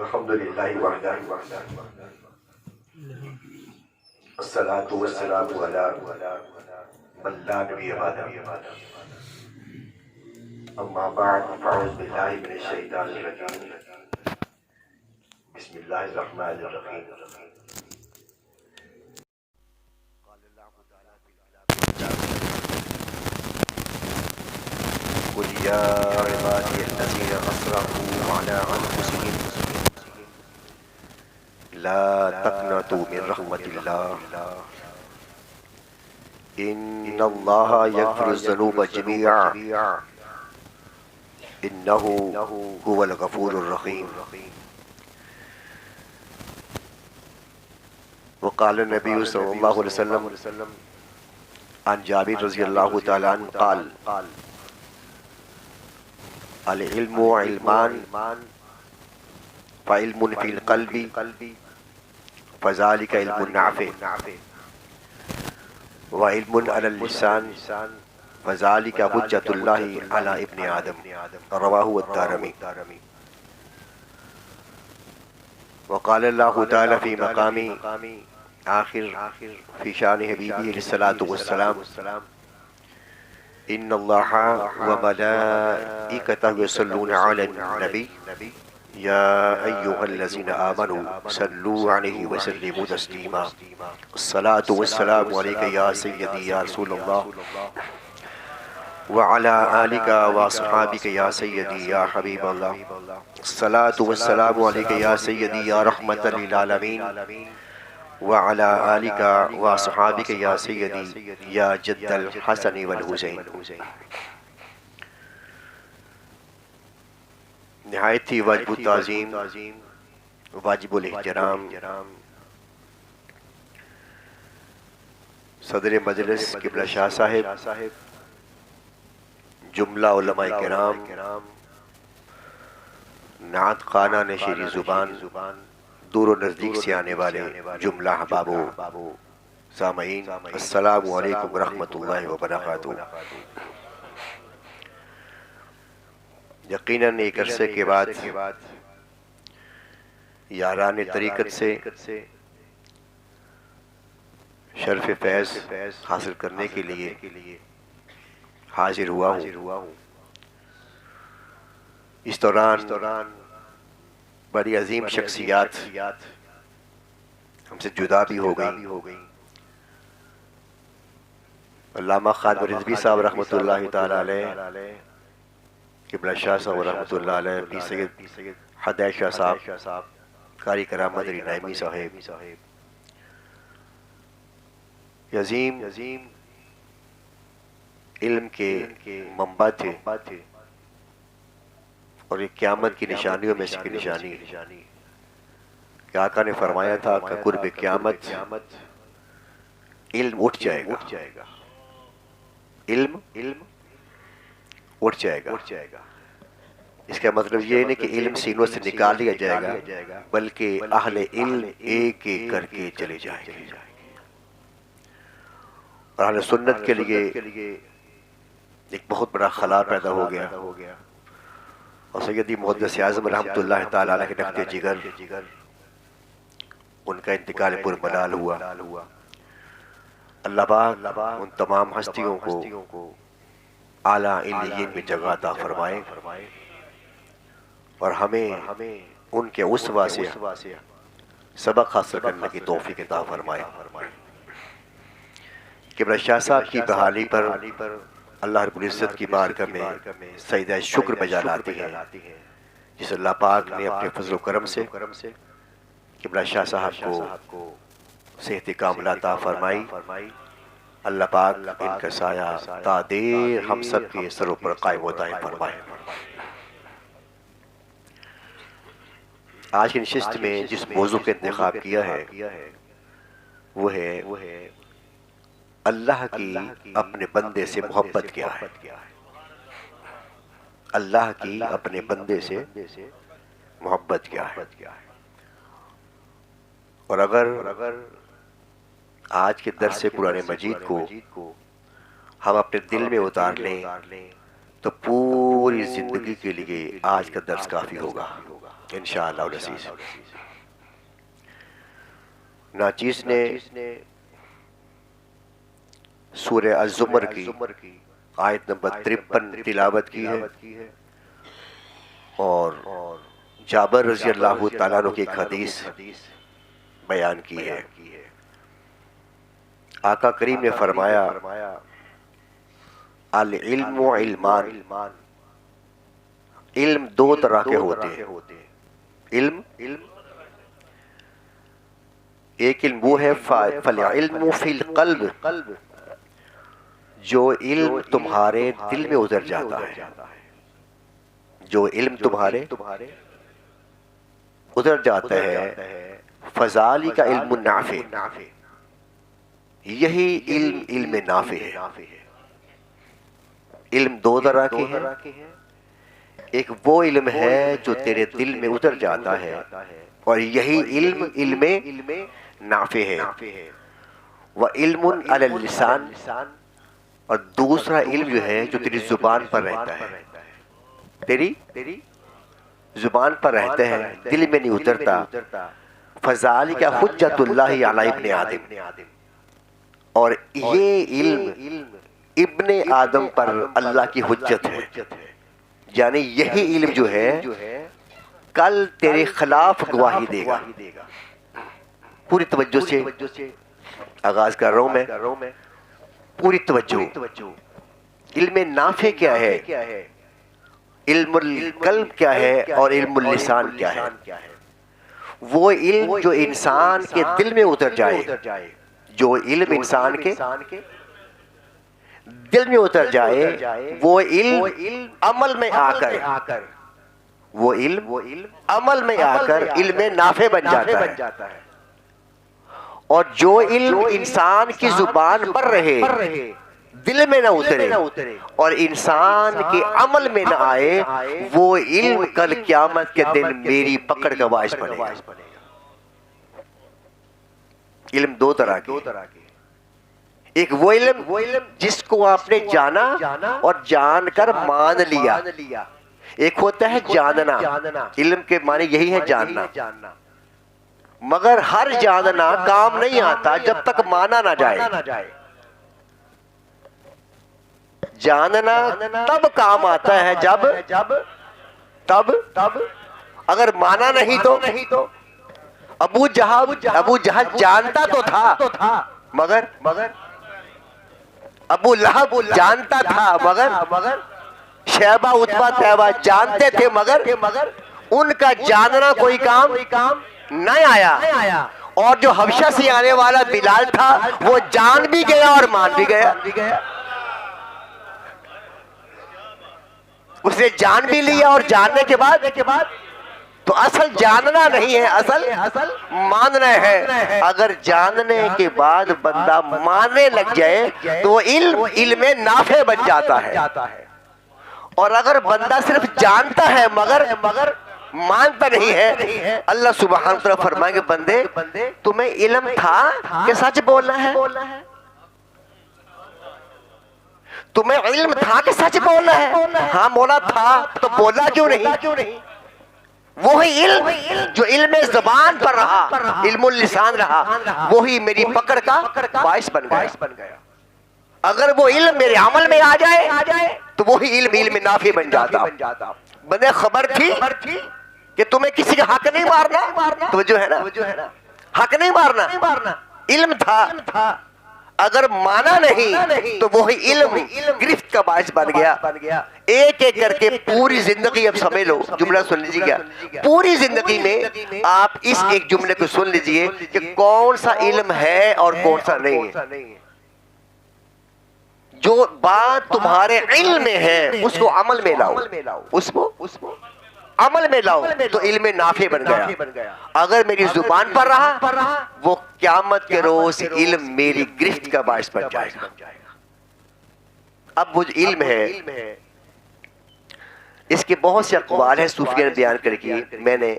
الحمد للہ وحدہ والصلاة والسلام علی من لا نبی بعدہ اما بعد فاعوذ باللہ من الشیطان الرجیم بسم اللہ الرحمن الرحیم قال اللہ تعالی فی الكتاب قل یا عبادی الذین اسرفوا علی انفسهم لا تقنطوا من رحمت اللہ ان اللہ یغفر الذنوب جميعا انہ هو الغفور الرحیم وقال النبی صلی اللہ علیہ وسلم عن جابر رضی اللہ تعالی عنہ قال العلم علمان فعلم فی القلب فذلك علم نافع وعلم على اللسان فذلك حجة الله على ابن آدم رواه الدارمي وقال الله تعالى في مقام آخر في شان حبيبه عليه الصلاة والسلام إن الله وملائكته يصلون على النبي يا أيها الذين آمنوا صلوا عليه وسلموا تسليما الصلاة والسلام عليك يا سيدي يا رسول الله وعلى آلك وصحابك يا سيدي يا حبيب الله الصلاة والسلام عليك يا سيدي يا رحمة للعالمين وعلى آلك وصحابك يا سيدي يا جد الحسن والحسين نہایت ہی واجب التعظیم واجب الاحترام صدر مجلس قبلہ شاہ صاحب جملہ علماء کرام نعت خانہ نشیری زبان دور و نزدیک سے آنے والے جملہ احباب و سامعین السلام علیکم ورحمۃ اللہ وبرکاتہ یقیناً ایک عرصے کے بعد یاران طریقت سے شرف فیض حاصل کرنے کے لیے حاضر ہوا ہوں اس دوران بڑی عظیم شخصیات ہم سے جدا بھی ہو گئی علامہ خادم رضوی صاحب رحمۃ اللہ تعالی علیہ قبلہ شاہ صاحب رحمۃ اللہ علیہ پیر سید حدیث شاہ صاحب قاری کرامت علی نائمی صاحب عظیم علم کے منبع تھے اور یہ قیامت کی نشانیوں میں سے کی نشانی کہ آقا نے فرمایا تھا کہ قرب قیامت علم اٹھ جائے گا علم اٹھ جائے گا اس کا مطلب یہ نہیں کہ علم سینوں سے نکال لیا جائے گا بلکہ اہل علم ایک ایک کر کے چلے جائیں گے اور اہل سنت کے لیے ایک بہت بڑا خلا پیدا ہو گیا اور سیدی محدث اعظم رحمۃ اللہ تعالی علیہ کے نقد جگر ان کا انتقال پرملال ہوا اللہ پاک ان تمام ہستیوں کو اعلیٰ علیین میں جگہ عطا فرمائے اور ہمیں ان کے اسوہ سے سبق حاصل کرنے کی توفیق عطا فرمائے قبلہ شاہ صاحب کی بحالی پر اللہ رب العزت کی بارگاہ میں سجدہ شکر بجا لاتی ہے جس اللہ پاک نے اپنے فضل و کرم سے قبلہ شاہ صاحب کو صحت کاملہ عطا فرمائی اللہ پاک ان کا سایہ تا دیر ہم سب کے سروں پر قائم و دائم فرمائے آج کی نشست میں جس موضوع کا انتخاب کیا ہے وہ ہے اللہ کی اپنے بندے سے محبت کیا ہے اللہ کی اپنے بندے سے محبت کیا ہے اور اگر آج کے درس قرآن مجید کو ہم اپنے دل میں اتار لیں تو پوری زندگی کے لیے آج کا درس کافی ہوگا انشاءاللہ العزیز۔ ناچیز نے سورہ الزمر کی آیت نمبر 53 تلاوت کی ہے اور جابر رضی اللہ تعالیٰ عنہ کی ایک حدیث بیان کی ہے۔ آقا کریم نے فرمایا العلم علمان، علم دو طرح کے ہوتے ہیں۔ علم ایک علم وہ ہے فالعلم فی القلب، جو علم تمہارے دل میں اتر جاتا ہے، جو علم تمہارے اتر جاتا ہے، فذالک علم نافع، یہی علم نافع ہے۔ علم دو طرح کے ہیں، ایک وہ علم ہے جو تیرے دل میں اتر جاتا ہے اور یہی علم نافع ہے، وعلم علی اللسان، اور دوسرا علم جو ہے جو تیری زبان پر رہتا ہے، تیری زبان پر رہتا ہے، دل میں نہیں اترتا، فذالک حجت اللہ علی ابن آدم، اور یہ علم ابن آدم پر اللہ کی حجت ہے، یعنی یہی علم جو ہے کل تیرے خلاف گواہی دے گا۔ پوری توجہ سے آغاز کر رہا ہوں میں، پوری توجہ۔ علم نافع کیا ہے، علم القلب کیا ہے اور علم اللسان کیا ہے؟ وہ علم جو انسان کے دل میں اتر جائے، جو علم انسان کے دل میں اتر جائے، وہ علم عمل میں آ کر، وہ علم عمل میں آ کر علم نافع بن جاتا ہے، اور جو علم انسان کی زبان پر رہے، دل میں نہ اترے اور انسان کے عمل میں نہ آئے، وہ علم کل قیامت کے دن میری پکڑ کا باعث بنے گا۔ علم دو طرح کے، ایک وہ علم جس کو آپ نے جانا اور جان کر مان لیا، ایک ہوتا ہے جاننا، علم کے معنی یہی ہے جاننا، مگر ہر جاننا کام نہیں آتا جب تک مانا نہ جائے۔ جاننا تب کام آتا ہے جب اگر مانا نہیں تو ابو جہل جانتا تو تھا مگر ابو لہب جانتا تھا مگر شیبہ عتبہ طیبہ جانتے تھے مگر ان کا جاننا کوئی کام نہیں آیا، اور جو حبشہ سے آنے والا بلال تھا وہ جان بھی گیا اور مان بھی گیا، اس نے جان بھی لیا اور جاننے کے بعد تو اصل جاننا نہیں ہے، اصل ماننا ہے۔ اگر جاننے کے بعد بندہ ماننے لگ جائے تو علم نافع بن جاتا ہے، اور اگر بندہ صرف جانتا ہے مگر مانتا نہیں ہے، اللہ سبحانہ وتعالی فرمائیں گے بندے تمہیں علم تھا کہ سچ بولنا ہے، تمہیں علم تھا کہ سچ بولنا ہے؟ ہاں مولا تھا، تو بولا کیوں نہیں؟ وہی علم جو علم زبان پر رہا، علم اللسان رہا، وہی میری پکڑ کا باعث بن گیا۔ اگر وہ علم میرے عمل میں آ جائے تو وہی علم نافع بن جاتا۔ بندے خبر تھی کہ تمہیں کسی کا حق نہیں مارنا، توجہ ہے نا، حق نہیں مارنا، علم تھا، اگر مانا نہیں تو وہی علم گرفت کا باعث بن گیا۔ ایک ایک کر کے پوری زندگی اب سمجھ لو، جملہ سن لیجیے گا، پوری زندگی میں آپ اس ایک جملے کو سن لیجیے کہ کون سا علم ہے اور کون سا نہیں ہے۔ جو بات تمہارے علم میں ہے اس کو عمل میں لاؤ، اس کو عمل میں لاؤ تو علم نافع بن گیا۔ اگر میری زبان پر رہا وہ قیامت کے روز علم میری گرفت کا باعث بن جائے گا۔ اب وہ علم ہے، اس کے بہت سے اقوال ہیں صوفیہ نے بیان کر کی، میں نے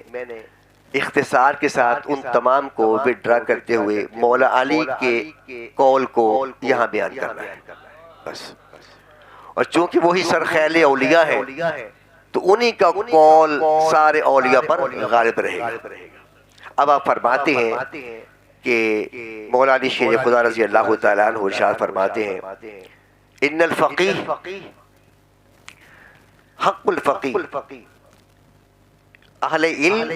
اختصار کے ساتھ ان تمام کو وڈرا کرتے ہوئے مولا علی کے قول کو یہاں بیان کرنا ہے بس۔ اور چونکہ وہی سرخیل اولیاء ہے تو انہی کا قول سارے اولیاء پر غالب رہے گا۔ اب آپ فرماتے ہیں کہ مولا علی شیر خدا رضی اللہ تعالیٰ عنہ ارشاد فرماتے ہیں ان الفقیہ حق الفقیہ، اہل علم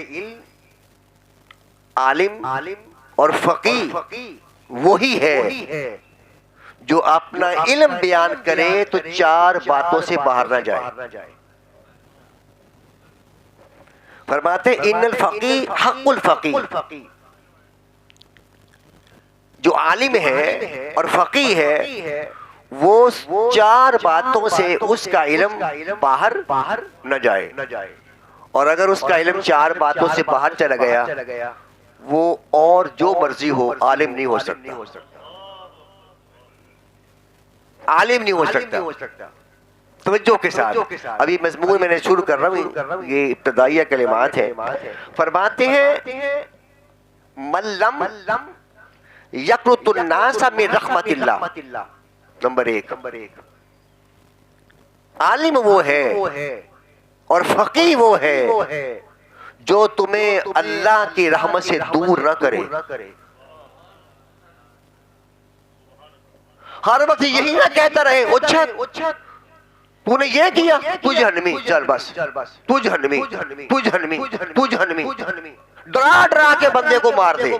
عالم اور فقیہ وہی ہے جو اپنا علم بیان کرے تو چار باتوں سے باہر نہ جائے۔ فرماتے ان الفقیہ حق الفقیہ، جو عالم ہے اور فقیہ ہے وہ چار باتوں سے اس کا علم باہر نہ جائے، اور اگر اس کا علم چار باتوں سے باہر چلا گیا وہ اور جو مرضی ہو عالم نہیں ہو سکتا، عالم نہیں ہو سکتا۔ توجہ کے ساتھ ابھی مضمون میں نے شروع کر رہا ہوں، یہ ابتدائیہ کلمات ہیں۔ فرماتے ہیں من لم یقنط الناس من رحمت اللہ، نمبر ایک عالم وہ ہے اور فقیہ وہ ہے جو تمہیں اللہ کی رحمت سے دور نہ کرے۔ ہر وقت یہی نہ کہتا رہے اچھا تو نے یہ کیا تو جہنمی، چل بس تو جہنمی، تو جہنمی، تو جہنمی، ڈرا ڈرا کے بندے کو مار دے،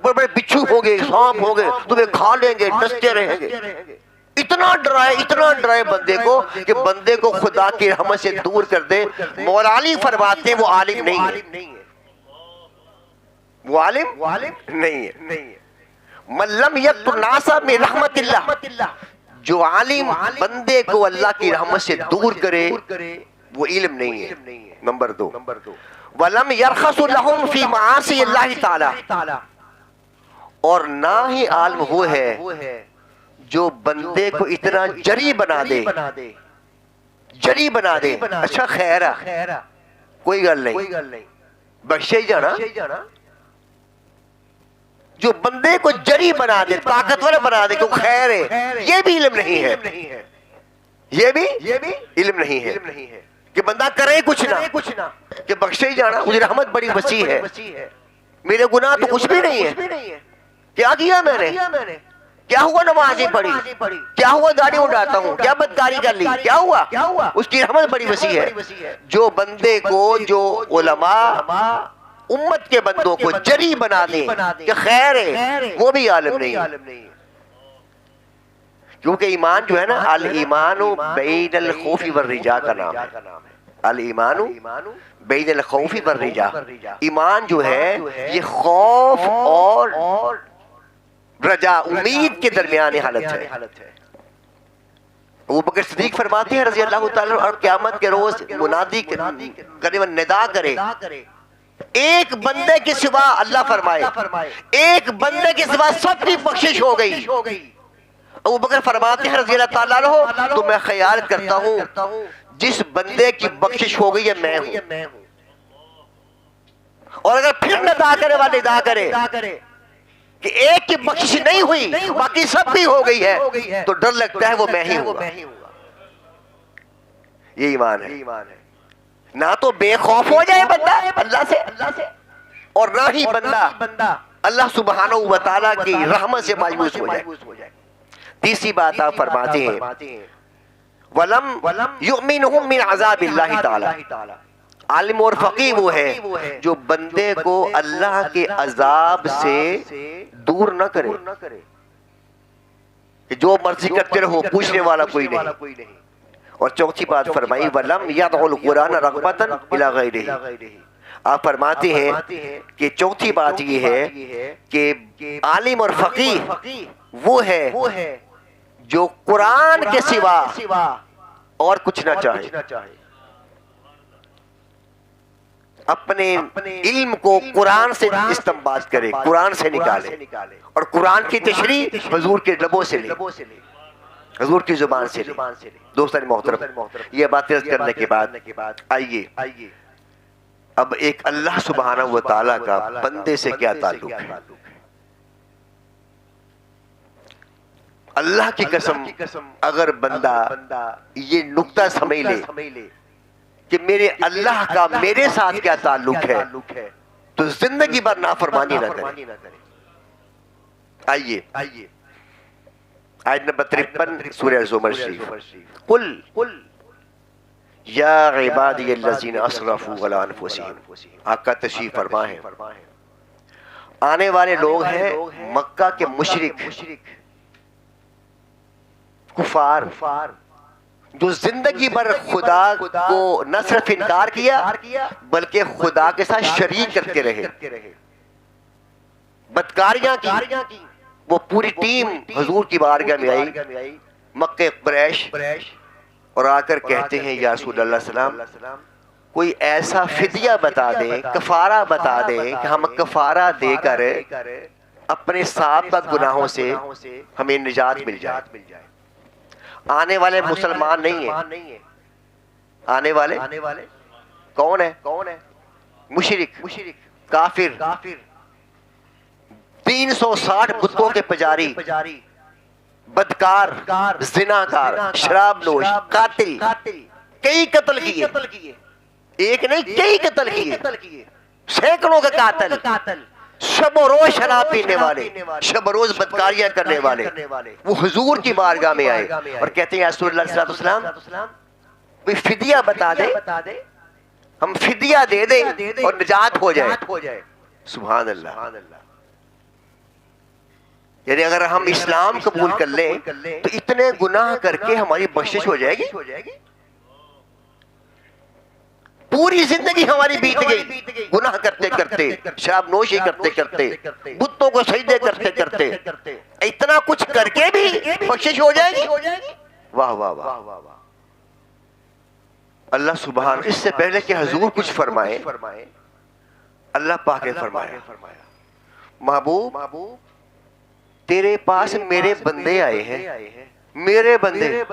بڑے بڑے بچھو ہوں گے، سانپ ہوں گے، تمہیں کھا لیں گے، ڈستے رہیں گے۔ اتنا ڈرائے بندے کو کہ بندے کو خدا کی رحمت سے دور کر دے۔ مولا علی فرماتے ہیں وہ عالم نہیں ہے، وہ عالم نہیں ہے۔ من لم یقنط الناس من رحمت اللہ، جو عالم بندے کو اللہ کی رحمت سے دور کرے وہ علم نہیں ہے۔ نمبر دو وَلَمْ يَرْخَصُ لَهُمْ فِي مَعَاصِيِ اللَّهِ تَعَالَى، اور نہ ہی عالم وہ ہے جو بندے کو اتنا جری بنا دے، اچھا خیر کوئی گل نہیں بخشے جانا، جو بندے کو جری بنا دے، طاقتور بنا دے کہ خیر ہے، یہ بھی علم نہیں ہے، یہ بھی علم نہیں ہے کہ بندہ کرے کچھ نہ، کہ بخشے جانا، مجھے رحمت بڑی وسیع ہے، میرے گناہ تو کچھ بھی نہیں ہے، کیا کیا میں نے، کیا ہوا نمازیں پڑھی، کیا ہوا داڑھی اڑاتا ہوں، کیا بدکاری کر لی، کیا ہوا، اس کی رحمت بڑی وسیع ہے۔ جو بندے کو، جو علماء امت کے بندوں کو جری بنا دیں کہ خیر ہے، وہ بھی عالم نہیں ہے۔ کیونکہ ایمان جو ہے نا، الایمان بین الخوف والرجاء کا نام ہے، الایمان بین الخوف والرجاء، ایمان جو ہے یہ خوف اور رجا، امید کے درمیان حالت ہے۔ ابو بکر صدیق فرماتے ہیں رضی اللہ تعالیٰ، اور قیامت کے روز منادی کرے، ندا کرے، ایک بندے کے سوا، اللہ فرمائے ایک بندے کے سوا سب کی بخشش ہو گئی۔ ابو بکر فرماتے ہیں رضی اللہ تعالیٰ عنہ، تو میں خیال کرتا ہوں جس بندے کی بخشش ہو گئی ہے میں ہوں، اور اگر پھر ندا کرے والا ندا کرے کہ ایک کی بخشش نہیں ہوئی باقی سب کی ہو گئی ہے، تو ڈر لگتا ہے وہ میں ہی ہوں۔ یہ ایمان ہے، نہ تو بے خوف ہو جائے بندہ اللہ سے، اور نہ ہی بندہ اللہ سبحانہ و تعالیٰ کی رحمت سے مایوس ہو جائے۔ تیسری بات آپ فرماتے ہیں وَلَمْ يُؤْمِنُهُمْ مِنْ عَذَابِ اللَّهِ تَعَالَى، عالم اور فقیہ وہ ہے جو بندے کو اللہ کے عذاب سے دور نہ کرے، کہ جو مرضی کرتے رہو، پوچھنے والا کوئی نہیں۔ اور چوتھی بات فرمائی وَلَمْ يَدْعُ الْقُرْآنَ رَغْبَةً إِلَى غَيْرِهِ، آپ فرماتے ہیں کہ چوتھی بات یہ ہے کہ عالم اور فقیہ وہ ہے جو قرآن کے سوا اور کچھ نہ چاہے، اپنے علم کو قرآن سے استنباط کرے، قرآن سے نکالے، اور قرآن کی تشریح حضور کے لبوں سے لے، حضور کی زبان سے لے۔ دوستان محترم، یہ باتیں کرنے کے بعد آئیے اب ایک اللہ سبحانہ و تعالیٰ کا بندے سے کیا تعلق ہے۔ اللہ کی قسم اگر بندہ یہ نقطہ سمجھ لے کہ میرے اللہ کا میرے ساتھ کیا تعلق ہے تو زندگی بھر نافرمانی نہ کرے. آئیے آیت نمبر 53 سورہ زمر شریف. قل یا عبادی الذین اسرفوا علی انفسہم. آقا تشریف فرما ہے آنے والے لوگ ہیں مکہ کے مشرک کفار جو زندگی بھر خدا کو نہ صرف انکار کیا بلکہ خدا کے ساتھ شریک کرتے رہے, بدکاریاں کی. وہ پوری ٹیم حضور کی بارگاہ میں آئی مکہ قریش اور آ کر کہتے ہیں یا رسول اللہ سلام کوئی ایسا فدیہ بتا دیں, کفارہ بتا دیں کہ ہم کفارہ دے کر اپنے سابقہ گناہوں سے ہمیں نجات مل جائے. آنے والے مسلمان نہیں ہیں, آنے والے کون ہے؟ مشرک کافر 360 بتوں کے پجاری, بدکار, زناکار, شراب نوش, قاتل, کئی قتل کیے, ایک نہیں کئی قتل کیے, سینکڑوں کا قاتل, شب و روز شراب پینے والے, شب و روز بدکاریاں کرنے والے. وہ حضور کی بارگاہ میں آئے اور کہتے ہیں رسول اللہ صلی اللہ علیہ وسلم کوئی فدیہ بتا دے, ہم فدیہ دے دیں اور نجات ہو جائے. سبحان اللہ. یعنی اگر ہم اسلام قبول کر لیں تو اتنے گناہ کر کے ہماری بخشش ہو جائے گی. پوری زندگی ہماری بیت گئی گناہ کرتے کرتے, شراب نوشی کرتے کرتے, بتوں کو سجدے کرتے کرتے, اتنا کچھ کر کے بھی بخشش ہو جائے گی. واہ واہ واہ. اللہ سبحان. اس سے پہلے کہ حضور کچھ فرمائے اللہ پاک نے فرمایا محبوب تیرے پاس میرے بندے آئے ہیں, میرے بندے.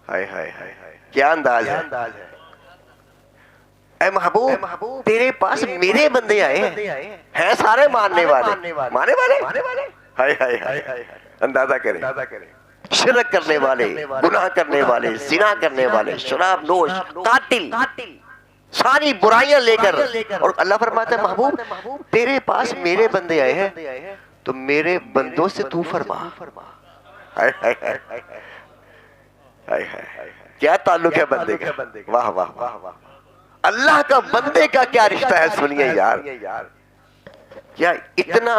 ہائے ہائے ہائے کیا انداز ہے. اے محبوب تیرے پاس میرے بندے آئے ہیں سارے ماننے والے. ہائے ہائے ہائے اندازہ کریں, شرک کرنے والے, گناہ کرنے والے, زنا کرنے والے, شراب نوش, قاتل, ساری برائیاں لے کر. اور اللہ فرماتا ہے محبوب تیرے پاس میرے بندے آئے ہیں تو میرے بندوں سے تو فرما. کیا تعلق ہے بندے کا. واہ واہ واہ. اللہ کا بندے کا کیا رشتہ ہے سنیے یار. کیا اتنا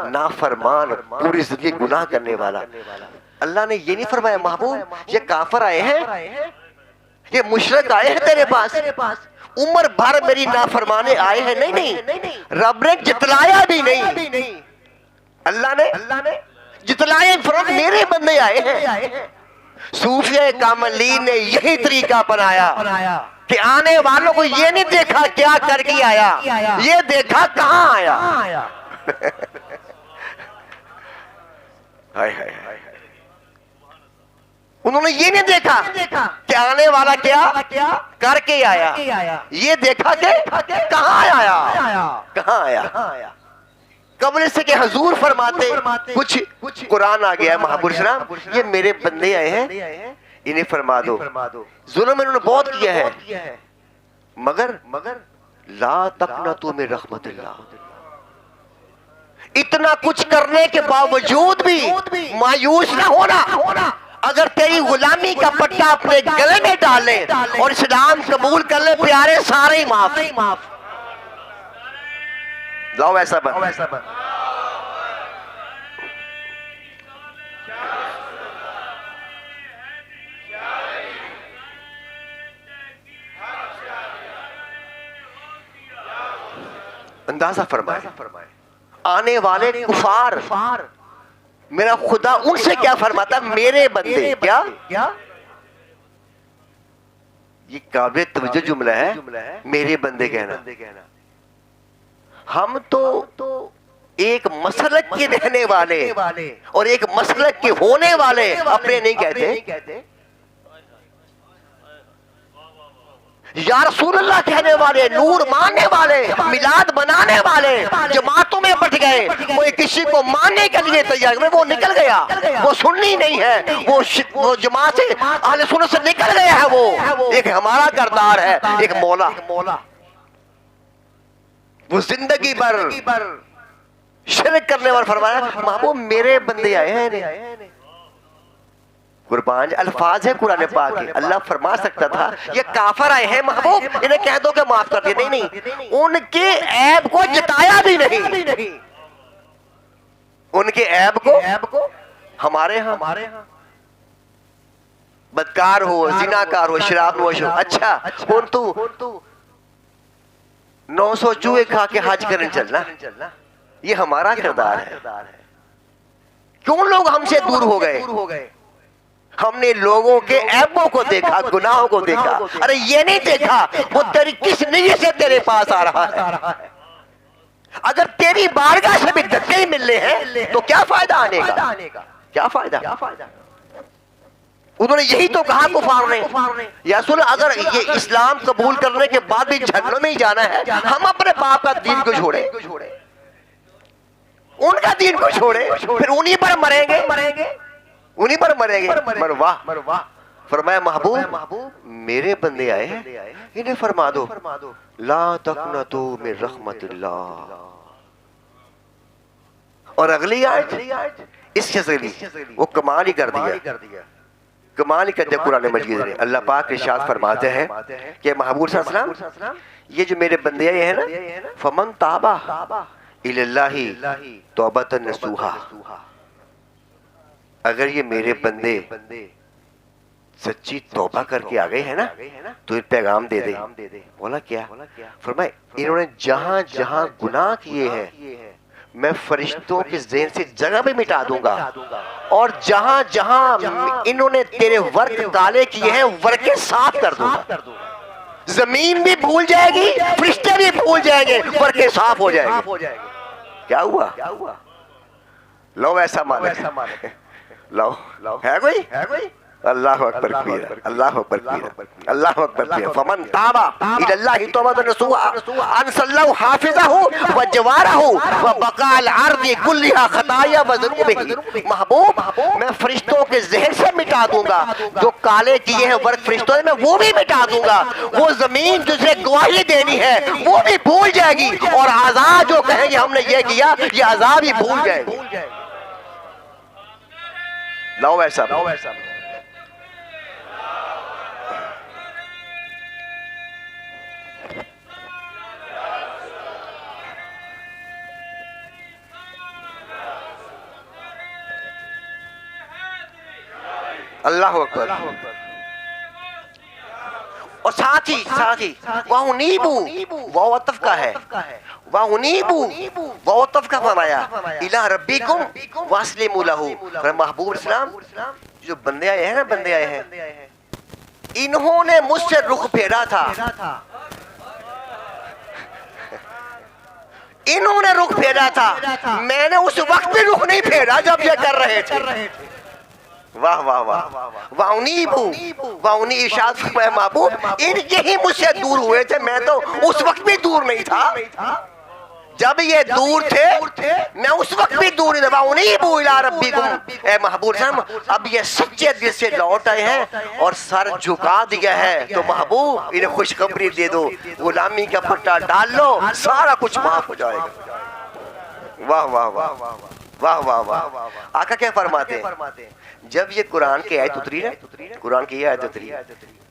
نافرمان پوری زندگی گناہ کرنے والا. اللہ نے یہ نہیں فرمایا محبوب یہ کافر آئے ہیں, یہ مشرک آئے ہیں تیرے پاس, عمر بھر میری نافرمانے آئے ہیں. نہیں, رب نے جتلایا بھی نہیں. اللہ نے جتلایا فرق میرے بندے آئے ہیں. صوفیہ کاملین نے یہی طریقہ اپنایا کہ آنے والوں کو یہ نہیں دیکھا کیا کر کے آیا, یہ دیکھا کہاں آیا. انہوں نے یہ نہیں دیکھا کہ آنے والا کیا کر کے آیا, یہ دیکھا کہ کہاں آیا. قبل سے کہ حضور فرماتے کچھ قرآن آ گیا محبوب اسلام یہ میرے بندے آئے ہیں انہیں فرما دو. ظلم انہوں نے بہت کیا ہے مگر لا تقنطوا من رحمت اللہ. اتنا کچھ کرنے کے باوجود بھی مایوس نہ ہونا. اگر تیری غلامی کا پٹا اپنے گلے میں ڈالے اور اسلام قبول کر لے پیارے سارے ہی معاف. لاؤ ایسا بن. اندازہ فرمائے آنے والے کفار میرا خدا ان سے کیا فرماتا میرے بندے. کیا یہ قابل توجہ جملہ ہے میرے بندے کہنا. ہم تو ایک مسلک کے رہنے والے اور ایک مسلک کے ہونے والے اپنے نہیں کہتے. یا رسول اللہ کہنے والے، نور ماننے والے، میلاد منانے والے جماعتوں میں بٹ گئے، کوئی کسی کو ماننے کے لیے تیار، وہ نکل گیا، وہ سنی نہیں ہے، وہ جماعت سے اہل سنت سے نکل گیا ہے، وہ ایک ہمارا کردار ہے، ایک مولا، وہ زندگی بھر شرک کرنے والے، فرمایا محبوب میرے بندے آئے ہیں، قربان الفاظ ہے قرآن پاک کے، اللہ فرما سکتا تھا یہ کافر آئے ہیں محبوب انہیں کہہ دو کہ معاف کر دیا، نہیں، ان کے عیب کو جتایا بھی نہیں، ان کے عیب کو ہمارے ہاں بدکار ہو، زناکار ہو، شراب نوش ہو، اچھا کون تو 900 چوہے کھا کے حج کرنے چلنا، یہ ہمارا کردار ہے، کیوں لوگ ہم سے دور ہو گئے؟ ہم نے لوگوں کے عیبوں کو دیکھا، گناہوں کو دیکھا، ارے یہ نہیں دیکھا وہ تیری کس نیت سے تیرے پاس آ رہا ہے، اگر تیری بارگاہ سے بھی دھکے ہی ملنے ہیں تو کیا فائدہ آنے کا، کیا فائدہ؟ انہوں نے یہی تو کہا کفار نے، یا رسول اگر یہ اسلام قبول کرنے کے بعد بھی جہنم میں ہی جانا ہے، ہم اپنے باپ کا دین کو چھوڑیں، ان کا دین کو چھوڑیں، پھر انہی پر مریں گے، انہی پر مریں گے، مرواہ فرمایا محبوب میرے بندے آئے ہیں، انہیں فرما دو لا تقنطوا من رحمت اللہ، اور اگلی آیت اس سے وہ کمال ہی کر دیا، کمال ہی کر دیا قرآن مجید نے، اللہ پاک ارشاد فرماتے ہیں کہ محبوب صلی اللہ علیہ وسلم یہ جو میرے بندے آئے ہیں نا، فمن تابا الی اللہ توبۃ نصوحا، اگر یہ میرے بندے سچی توبہ کر کے آ گئے ہیں نا تو پیغام دے دے، بولا کیا؟ فرمائے انہوں نے جہاں جہاں گناہ کیے ہیں میں فرشتوں کے ذہن سے جگہ بھی مٹا دوں گا، اور جہاں جہاں انہوں نے تیرے ورق کالے کیے ہیں ورقے صاف کر دوں گا، زمین بھی بھول جائے گی، فرشتے بھی بھول جائیں گے، ورقے صاف ہو جائیں گے، کیا ہوا؟ لو ایسا مانے، لو ہے کوئی؟ اللہ اکبر کبیرہ، اللہ اکبر کبیرہ، اللہ اکبر کبیرہ، فمن تابا الی اللہ توبۃ نصوحا انصى الله حافظه وجواره وبقاء الارض كلها خطايا وذنوبه، محبوب میں فرشتوں کے ذہن سے مٹا دوں گا، جو کالے کیے ہیں ورق فرشتوں نے میں وہ بھی مٹا دوں گا، وہ زمین جسے گواہی دینی ہے وہ بھی بھول جائے گی، اور عذاب جو کہیں گے ہم نے یہ کیا، یہ عذاب ہی بھول جائے گی۔ لو ایسا اللہ اکبر، اور ساتھ ہی وَأُنِيبُوا وہ عطف کا ہے، وَأُنِيبُوا وہ عطف کا فرمایا، إِلَىٰ رَبِّكُمْ وَأَسْلِمُوا لَهُ، محبوب اسلام جو بندے آئے ہیں انہوں نے مجھ سے رخ پھیرا تھا، انہوں نے رخ پھیرا تھا، میں نے اس وقت بھی رخ نہیں پھیرا جب یہ کر رہے تھے، واہ واہ واہ، وَأُنِيبُوا ارشاد فرمایا محبوب ان یہی مجھ سے دور ہوئے تھے، میں تو اس وقت بھی دور نہیں تھا، جب یہ دور تھے میں اس وقت بھی دور نہیں تھا، وَأُنِيبُوا إِلَىٰ رَبِّكُمْ، اے محبوب اب یہ سچے دل سے لوٹ آئے ہیں اور سر جھکا دیا ہے، تو محبوب انہیں خوشخبری دے دو، غلامی کا پٹا ڈال لو، سارا کچھ معاف ہو جائے گا۔ واہ واہ واہ واہ واہ واہ، آقا کیا فرماتے ہیں جب یہ قرآن کی آیت اتری نا، قرآن کی یہ آیت اتری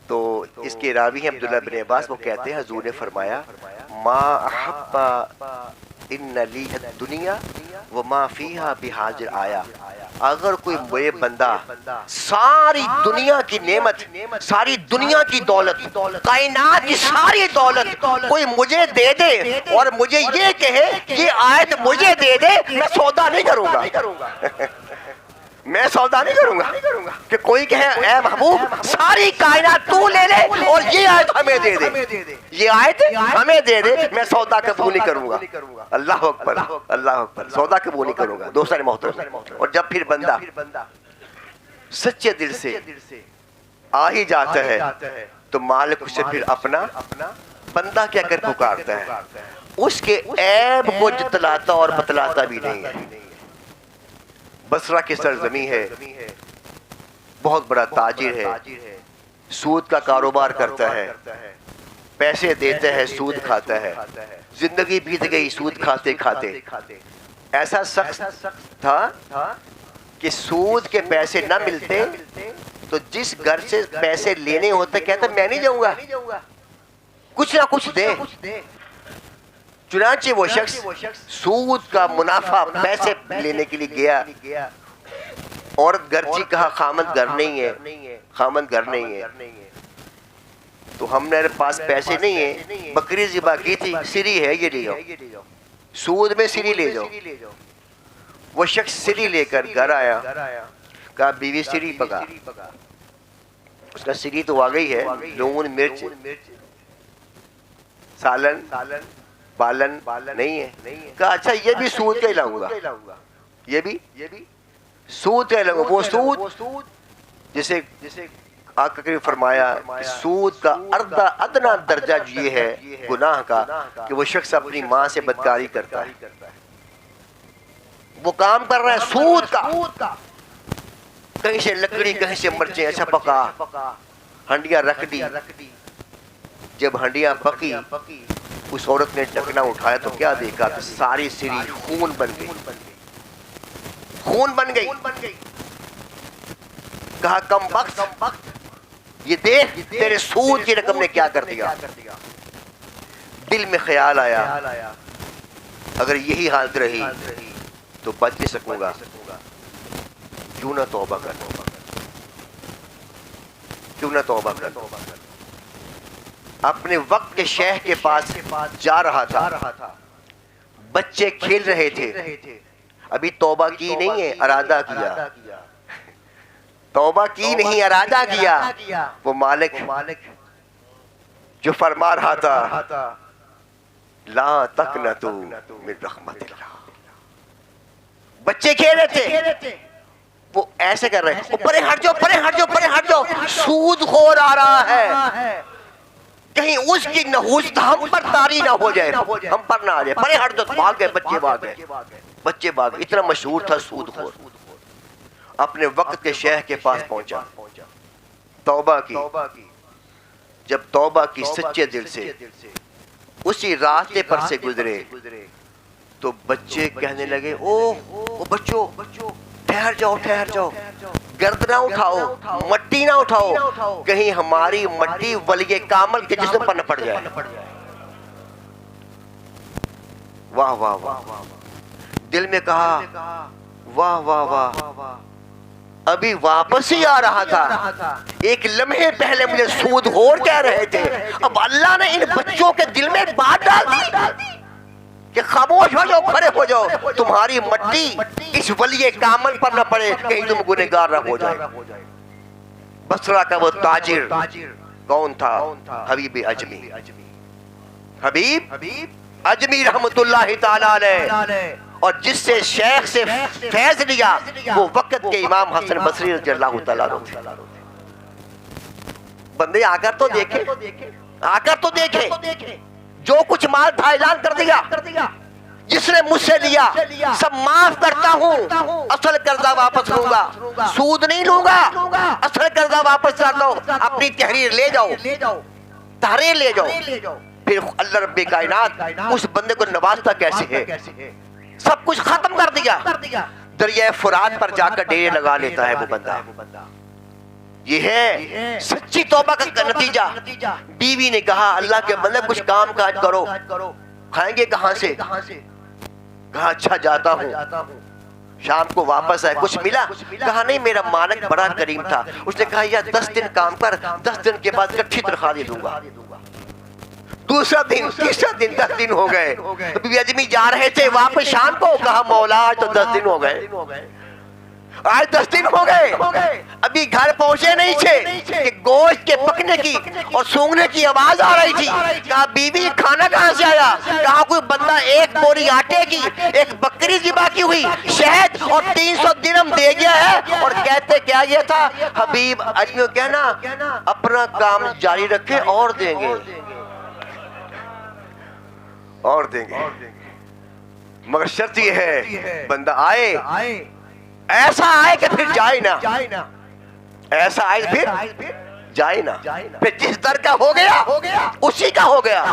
تو اس کے راوی ہیں عبداللہ بن عباس، وہ کہتے ہیں حضور نے فرمایا ما احب ان لی الدنیا وما فیہا بحاجر آیا، اگر کوئی میرے بندہ ساری دنیا کی نعمت، ساری دنیا کی دولت، کائنات کی ساری دولت کوئی مجھے دے دے اور مجھے یہ کہے یہ آیت مجھے دے دے، میں سودا نہیں کروں گا، میں سودا نہیں کروں گا کہ کوئی کہے اے محبوب ساری کائنات تو لے لے اور یہ آیت ہمیں دے دے، یہ آیت ہمیں دے دے، میں سودا قبول نہیں کروں گا۔ اللہ اکبر، اللہ اکبر، سودا قبول نہیں کروں گا۔ دوستان محترم، اور جب پھر بندہ سچے دل سے آ ہی جاتا ہے تو مالک اسے پھر اپنا بندہ کیا کر پکارتا ہے، اس کے عیب کو جتلاتا اور بتلاتا بھی نہیں ہے۔ بصرہ کی سرزمین ہے، بہت بڑا تاجر ہے، سود کا کاروبار کرتا ہے، پیسے دیتا ہے، سود کھاتا ہے، زندگی بیت گئی سود کھاتے کھاتے۔ ایسا شخص تھا کہ سود کے پیسے نہ ملتے تو جس گھر سے پیسے لینے ہوتے کہتا میں نہیں جاؤں گا، کچھ نہ کچھ دے۔ چنانچہ وہ شخص سود کا منافع پیسے لینے کے لیے گیا، اور گرچی کہا خامد گھر نہیں ہے، خامد گھر نہیں ہے، تو ہم نے پاس پیسے نہیں ہیں، بکری ذبح کی تھی، سری ہے یہ لے جاؤ، سود میں سری لے جاؤ۔ وہ شخص سری لے کر گھر آیا، کہا بیوی سری پکا، اس کا سری تو آ گئی ہے، لون مرچ سالن پالن نہیں ہے، کہا اچھا یہ بھی سود کا ہی لاؤں گا، یہ بھی سود کا ہی لاؤں گا۔ وہ سود جسے آقا کریم فرمایا کہ سود کا ادنا درجہ یہ ہے گناہ کا کہ وہ شخص اپنی ماں سے بدکاری کرتا ہے، وہ کام کر رہا ہے سود کا، کہیں سے لکڑی کہیں سے مرچیں، اچھا پکا، ہنڈیاں رکھ دی، جب ہنڈیاں پکی اس عورت نے ڈھکنا اٹھایا تو کیا دیکھا کہ ساری سری خون بن گئی۔ کہا کم بخت، یہ دیکھ تیرے سود کی رقم نے کیا کر دیا۔ دل میں خیال آیا اگر یہی حالت رہی تو بچ نہیں سکوں گا، کیوں نہ توبہ کر۔ اپنے وقت کے شیخ کے پاس جا رہا تھا، بچے کھیل رہے تھے، ابھی توبہ کی نہیں ہے، ارادہ کیا، توبہ کی نہیں ارادہ کیا۔ وہ مالک جو فرما رہا تھا لا تقنطوا من رحمت اللہ، بچے کھیل رہے تھے، وہ ایسے کر رہے ہیں، پرے ہٹ جاؤ، سود خور آ رہا ہے، کہیں اس کی نحوست ہم پر طاری نہ ہو جائے، ہم پر نہ آ جائے، پرے ہٹ جاؤ۔ بھاگ گئے بچے، اتنا مشہور تھا سود خور۔ اپنے وقت کے شیخ کے پاس پہنچا، توبہ کی، جب توبہ کی سچے دل سے اسی راستے پر سے گزرے تو بچے کہنے لگے او بچوں ٹھہر جاؤ، گرد نہ اٹھاؤ، مٹی نہ اٹھاؤ، کہیں ہماری مٹی ولی کامل کے جسم پر نہ پڑ جائے۔ واہ واہ واہ، دل میں کہا واہ واہ واہ، ابھی واپس ہی آ رہا تھا، ایک لمحے پہلے مجھے سود خور کہہ رہے تھے، اب اللہ نے ان بچوں کے دل میں ایک بات ڈال دی کہ خاموش ہو جاؤ، کھڑے ہو جاؤ، تمہاری مٹی اس ولی کامل پر نہ پڑے، کہیں تم گنہگار نہ ہو جائے۔ بصرہ کا وہ تاجر کون تھا؟ حبیب اجمی رحمت اللہ تعالی علیہ، اور جس سے شیخ سے فیض لیا وہ وقت کے امام حسن بصری رضی اللہ تعالیٰ عنہ۔ بندے آ کر تو دیکھے، جو کچھ مال تھا اعلان کر دیا، جس نے مجھ سے لیا سب معاف کرتا ہوں، اصل قرضہ واپس لوں گا، سود نہیں لوں گا، اصل قرضہ واپس کر لو، اپنی تحریر لے جاؤ، تحریر لے جاؤ۔ پھر اللہ رب کائنات اس بندے کو نوازتا کیسے ہے، سب کچھ ختم کر دیا، دریائے فرات پر جا کر ڈیرے لگا لیتا ہے وہ بندہ۔ یہ ہے سچی توبہ کا نتیجہ۔ بیوی نے کہا اللہ کے بندے کچھ کام کاج کرو، کھائیں گے کہاں سے؟ کہا اچھا جاتا ہوں، شام کو واپس آئے، کچھ ملا؟ کہا نہیں، میرا مالک بڑا کریم تھا، اس نے کہا یا 10 دن کام کر، 10 دن کے بعد کٹھی تنخواہ دے دوں گا۔ دوسرا دن، تیسرا دن، 10 دن ہو گئے، ابھی اجمی جا رہے تھے واپس شام کو، کہا مولا آج تو 10 دن ہو گئے، آج 10 دن ہو گئے ابھی گھر پہنچے نہیں تھے کہ گوشت کے پکنے کی اور سونگنے کی آواز آ رہی تھی. کہا بیوی کھانا کہاں سے آیا؟ کہا کوئی بندہ ایک بوری آٹے کی ایک بکری ذبح کی ہوئی شہد اور 300 درہم دے گیا ہے. اور کہتے کیا یہ تھا حبیب اجمیوں کہنا اپنا کام جاری رکھے اور دیں گے اور دیں گے مگر شرط یہ ہے بندہ آئے ایسا آئے کہ پھر جائے نا ایسا آئے پھر جائے نا پھر جس در کا ہو گیا اسی کا ہو گیا.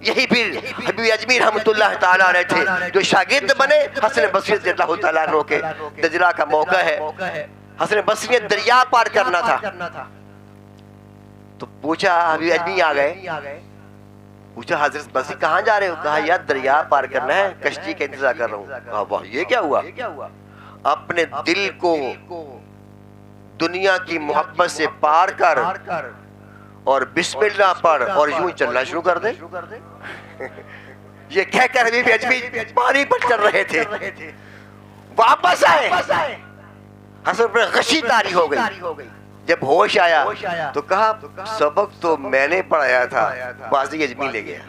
یہی پھر حبیب اجمیر رحمت اللہ تعالیٰ علیہ تھے جو شاگرد بنے حسن بصری رضی اللہ تعالیٰ عنہ کے. دجلہ کا موقع ہے حسن بصری نے دریا پار کرنا تھا تو پوچھا حبیب اجمیر آ گئے پوچھا حضرت بصری کہاں جا رہے ہو؟ کہا یار دریا پار کرنا ہے کشتی کا انتظار کر رہا ہوں. کہا واہ یہ کیا ہوا؟ اپنے دل کو دنیا کی محبت سے پار کر اور بسم اللہ پڑھ اور یوں چلنا شروع کر دے. یہ کہہ کر حبیب اجمیر پانی پر چل رہے تھے. واپس آئے حسن پر غشی طاری ہو گئی. جب ہوش آیا تو کہا سبق تو میں نے پڑھایا تھا بازی اجمیر لے گیا.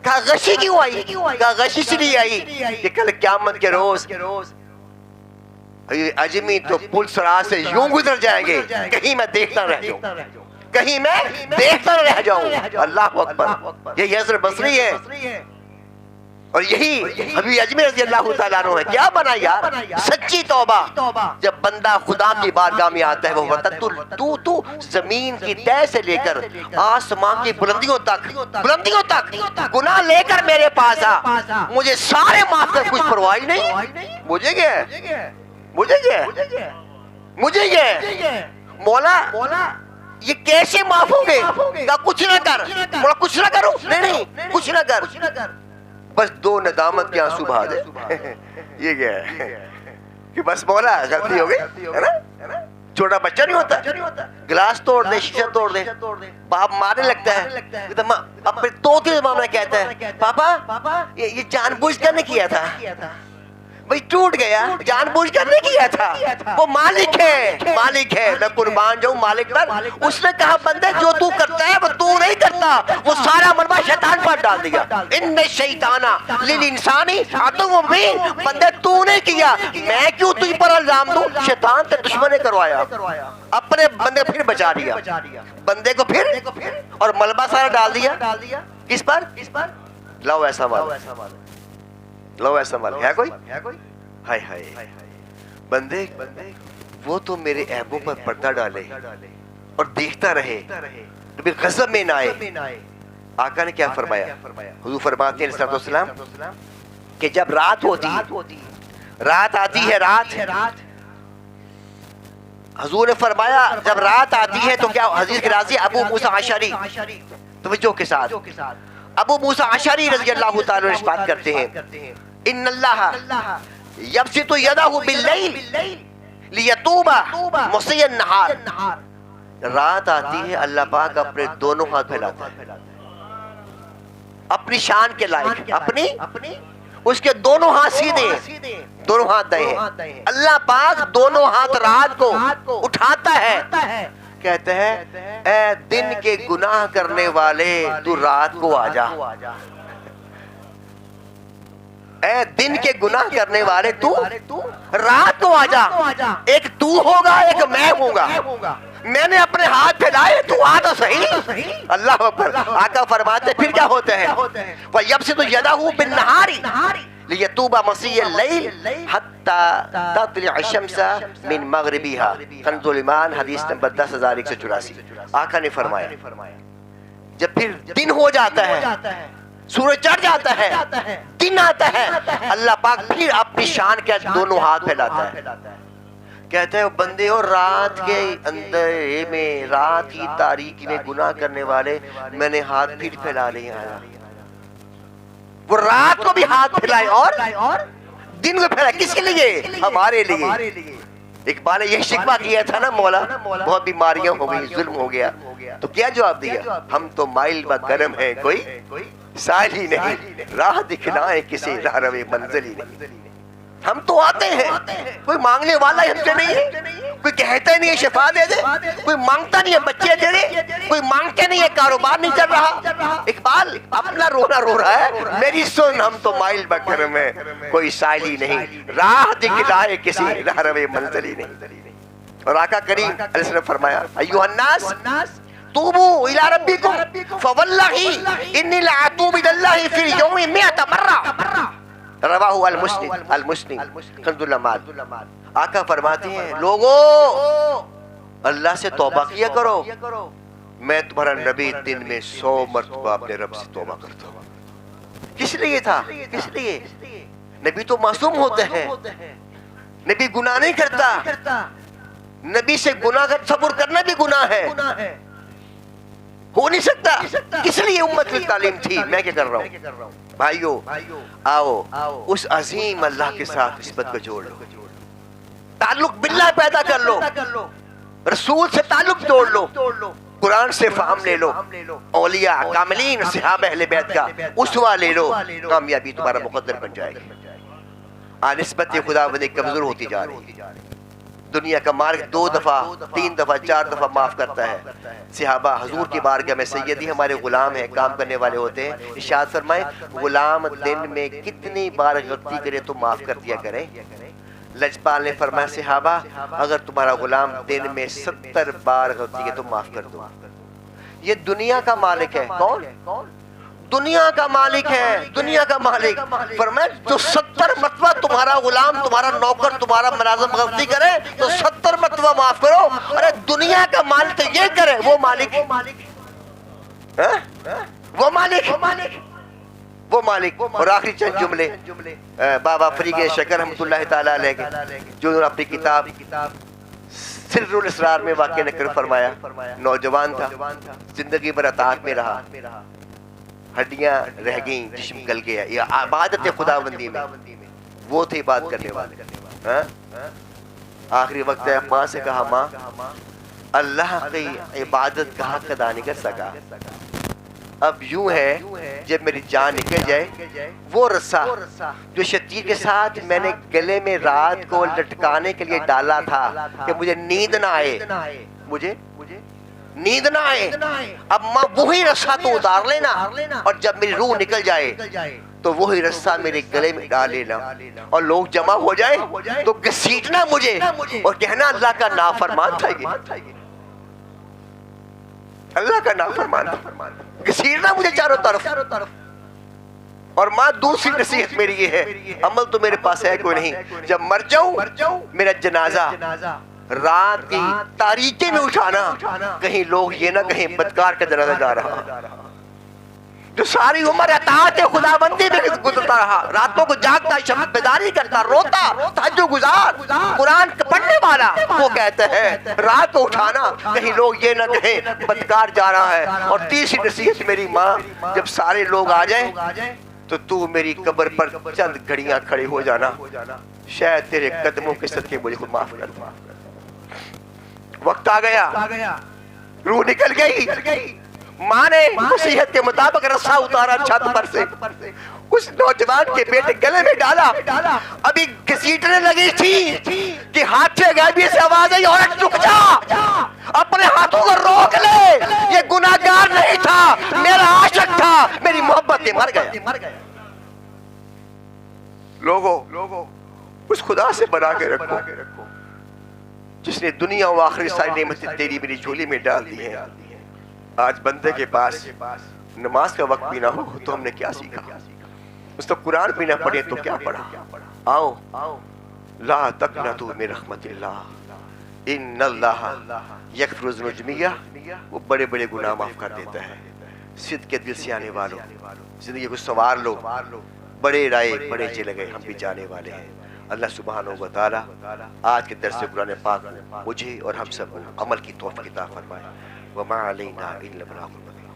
کہا غشی کیوں آئی؟ کہا غشی سے نہیں آئی کہ کل قیامت کے روز اجمی تو پل سرا سے یوں گزر جائیں گے کہیں میں دیکھتا رہ جاؤں. اللہ اکبر. یہ حسن بصری ہے اور یہی حبیب اجمیر رضی اللہ تعالیٰ عنہ ہے. کیا بنا یار سچی توبہ جب بندہ خدا کی بارگاہ میں آتا ہے وہ ہوتا تو زمین کی تہ سے لے کر آسمان کی بلندیوں تک گناہ لے کر میرے پاس آ مجھے سارے معاف کر. کچھ پرواہ نہیں مجھے یہ مولا یہ کیسے معاف ہوں گے؟ کچھ نہ کر مولا کچھ نہ کروں. نہیں کچھ نہ کر بس 2 ندامت کے آنسو بہا دے. یہ کیا ہے کہ بس مولا غلطی ہو گئی ہے نا. چھوٹا بچہ نہیں ہوتا گلاس توڑ دے شیشہ توڑ دے باپ مارنے لگتا ہے. اپنے طوطی زبان میں کہتا ہے پاپا یہ جان بوجھ کر نہیں کیا تھا بھئی ٹوٹ گیا جان بوجھ کر نہیں کیا تھا. وہ مالک ہے میں قربان جاؤں مالک پر. اس نے کہا بندے جو تو کرتا ہے وہ تو نہیں کرتا. وہ سارا ملبہ شیطان پر ڈال دیا. ان الشیطان للانسان عدو مبین. بندے تو نہیں کیا میں کیوں تجھ پر الزام دوں؟ شیطان تے دشمن نے کروایا. اپنے بندے پھر بچا لیا بندے کو پھر اور ملبہ سارا ڈال دیا. کس پر؟ لو ایسا مال ہے کوئی؟ ہائے بندے وہ تو میرے عیبوں پر پردہ ڈالے اور دیکھتا رہے کبھی غضب میں نہ آئے. آقا نے کیا فرمایا؟ حضور فرماتے ہیں علیہ السلام کہ جب رات آتی ہے حضور نے فرمایا جب رات آتی ہے تو کیا حدیث کے راوی ابو موسیٰ اشعری توجہ کے ساتھ ابو موسیٰ اشعری رضی اللہ تعالیٰ عنہ بات کرتے ہیں ان اللہ یبسط یدہ باللیل لیتوب مسیء النہار. رات آتی ہے اللہ پاک اپنے دونوں ہاتھ پھیلاتا ہے اپنی شان کے لائق اپنی اس کے دونوں ہاتھ سیدھے دونوں ہاتھ دائیں ہیں. اللہ پاک دونوں ہاتھ رات کو اٹھاتا ہے کہتے ہیں اے دن کے گناہ کرنے والے تو رات کو آ جا. اے دن کے گناہ کرنے والے تو رات کو آ جا. ایک تو ہوگا ایک میں ہوں گا. میں نے اپنے ہاتھ پھیلائے تو آ تو صحیح. اللہ اکبر. آقا فرماتے پھر کیا ہوتے ہیں وَيَبْسِطُ يَدَهُ بِالنَّهَارِ لِيَتُوبَ مَسِيَّ اللَّيْلِ حَتَّى تَطْلِعَ الشَّمْسَ مِنْ مَغْرِبِهَا. کنز الایمان حدیث نمبر 10184. آقا نے فرمایا جب پھر دن ہو جاتا ہے سورج چڑھ جاتا ہے دن آتا ہے اللہ پاک پھر اپنی شان کے دونوں ہاتھ پھیلاتا ہے. کہتے ہیں بندے اور رات کے اندر میں رات کی تاریکی میں گناہ کرنے والے میں نے ہاتھ پھر پھیلا لیا. وہ رات کو بھی ہاتھ پھیلائے اور دن کو پھیلائے. کس کے لیے؟ ہمارے لیے. اقبال نے یہ شکوہ کیا تھا نا مولا بہت بیماریاں ہو گئی ظلم ہو گیا تو کیا جواب دیا؟ ہم تو مائل و گرم ہیں کوئی سائل ہی نہیں راہ دکھلائیں کسی راہ روے منزل ہی نہیں. ہم تو آتے ہیں، کوئی مانگنے والا ہم سے نہیں ہے، کوئی کہتا ہی نہیں ہے شفا دے دے، کوئی مانگتا نہیں ہے بچے دے دے، کوئی مانگتے نہیں ہے کاروبار نہیں چل رہا۔ اقبال اپنا رونا رو رہا ہے، میری سن ہم تو مائل بکر میں کوئی سائلی نہیں، راہ دکھلائے کسی رہنمے منزلی نہیں۔ اور آقا کریم علیہ السلام فرمایا ایھا الناس توبوا الی ربکم فواللہ انی لاتوب الی اللہ فی اليوم 100 مرہ، رواہ المسلم کنز الامال۔ آقا فرماتے ہیں لوگو اللہ سے توبہ کیا کرو، میں تمہارا نبی دن میں 100 مرتبہ اپنے رب سے توبہ کرتا ہوں۔ کس لیے تھا؟ کس لیے؟ نبی تو معصوم ہوتے ہیں، نبی گناہ نہیں کرتا، نبی سے گناہ کا تصور کرنا بھی گناہ ہے، ہو نہیں سکتا۔ کس لیے امت کی تعلیم تھی؟ میں کیا کر رہا ہوں؟ بھائیو آؤ اس عظیم اللہ کے ساتھ نسبت کو جوڑ لو، تعلق باللہ پیدا کر لو، رسول سے تعلق جوڑ لو، قرآن سے فہم لے لو، اولیاء کاملین صحابہ اہل بیت کا اسوہ لے لو، کامیابی تمہارا مقدر بن جائے گی۔ نسبت خدا بندی کمزور ہوتی جا رہی ہے، دنیا کا مالک 2 دفعہ 3 دفعہ 4 دفعہ معاف کرتا ہے۔ صحابہ حضور کی بارگاہ میں سیدی ہمارے غلام ہیں، کام کرنے والے ہوتے ہیں، ارشاد فرمائے غلام دن میں کتنی بار غلطی کرے تو معاف کر دیا کریں۔ لجپال نے فرمایا صحابہ اگر تمہارا غلام دن میں 70 بار غلطی کرے تو معاف کر دو۔ یہ دنیا کا مالک ہے، کون؟ دنیا کا مالک ہے، دنیا کا مالک۔ فرمایا جو 70 مرتبہ تمہارا غلام تمہارا نوکر تمہارا ملازم غلطی کرے تو 70 مرتبہ معاف کرو۔ ارے دنیا کا مالک تو یہ کرے، وہ مالک وہ مالک۔ اور آخری چند جملے بابا فریق شکر رحمۃ اللہ تعالیٰ علیہ کے جو انہوں نے اپنی کتاب سر الاسرار میں واقع نقل فرمایا، نوجوان تھا، زندگی بھر اطاعت میں رہا، ہڈیاں رہ گئیں، جسم گل گیا، یہ عبادت خدا بندی میں وہ تھے عبادت کرنے والے۔ آخری وقت ہے، ماں سے کہا ماں اللہ کی عبادت کا حق ادا نہیں کر سکا، اب یوں ہے جب میری جان نکل جائے وہ رسا جو شتیر کے ساتھ میں نے گلے میں رات کو لٹکانے کے لیے ڈالا تھا کہ مجھے نیند نہ آئے، مجھے نیند نہ آئے، اب ماں وہی رسا تو اتار لینا، اور جب میری روح نکل جائے تو وہی رسا میرے گلے میں ڈال لینا، اور لوگ جمع ہو جائے تو گھسیٹنا مجھے اور کہنا اللہ کا نافرمان تھا، یہ اللہ کا نافرمان تھا، گھسیٹنا مجھے چاروں طرف۔ اور ماں دوسری نصیحت میری یہ ہے، عمل تو میرے پاس ہے کوئی نہیں، جب مر جاؤں میرا جنازہ رات کی تاریکی میں اٹھانا، کہیں لوگ یہ نہ کہیں بدکار کا جنازہ جا رہا، جو ساری عمر اطاعت خدا بندی میں گزرتا رہا، راتوں کو جاگتا، شب بیداری کرتا، روتا، تہجد گزار، قرآن پڑھنے والا، وہ کہتا ہے رات کو اٹھانا کہیں لوگ یہ نہ کہیں بدکار جا رہا ہے۔ اور تیسری نصیحت میری ماں، جب سارے لوگ آ جائیں تو میری قبر پر چند گھڑیاں کھڑے ہو جانا، شاید تیرے قدموں کے صدقے مجھے خود معاف کر دے۔ وقت آ گیا، روح نکل گئی، ماں نے نصیحت کے مطابق رسا اتارا چھت پر سے، اس نوجوان کے بیٹے گلے میں ڈالا، ابھی گھسیٹنے لگی تھی کہ ہاتھ سے غیبی سے آواز آئی عورت رک جا، اپنے ہاتھوں کو روک لے، یہ گناہگار نہیں تھا، میرا عاشق تھا، میری محبت سے مر گیا۔ لوگوں اس خدا سے بنا کے رکھو جس نے دنیا و آخری ساری نعمتیں تیری میری جھولی میں ڈال دی ہیں۔ آج بندے کے پاس نماز کا وقت بھی نہ ہو تو ہم نے کیا سیکھا، اس تو قرآن بھی نہ پڑھے تو کیا پڑھا۔ آؤ لا تقنطوا من رحمت اللہ ان اللہ یغفر الذنوب جميعا، وہ بڑے بڑے گناہ معاف کر دیتا ہے۔ صدق کے دل سے آنے والوں زندگی کو سنوار لو، بڑے رائے بڑے چلے گئے، ہم بھی جانے والے ہیں۔ اللہ سبحانہ و تعالی آج کے درس قرآن پاک مجھے اور ہم سب کو عمل کی توفیق عطا فرمائے۔ وما علینا الا البلاغ المبین۔